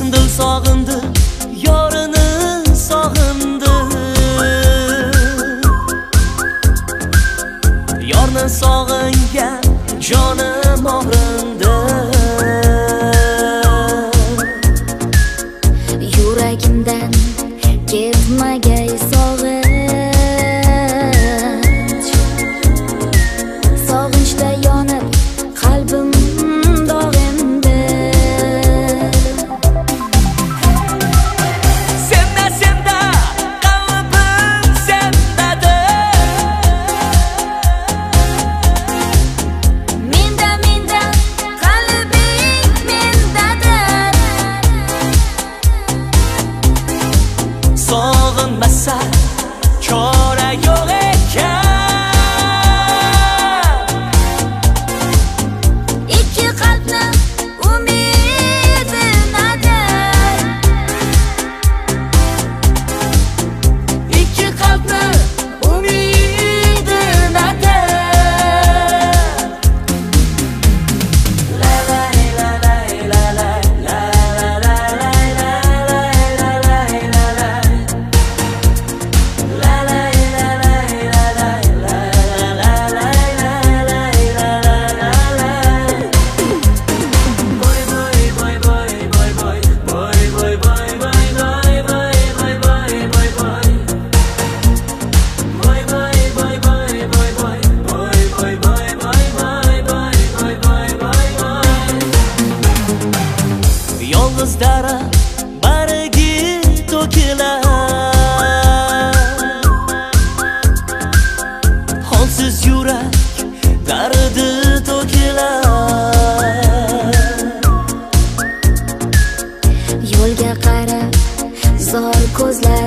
Dil sog'indi, yorini sog'indi. Yorni sog'ingan jonim og'rindi. Yuragimdan ketmagay sog'inch, sog'inchda yonib qalbim dog'indi. Senda qalbim sendadir. Menda qalbing mendadir. Sog'inmasa chora yo'q ekan. Ikki qalbni umidi nadir. Ikki qalbni umidi nadir. La la la la la la la la la la la la. Yolg'iz daraxt bargi to'kilar, holsiz yurak dardi to'kilar. Yo'lga qarab zor ko'zlar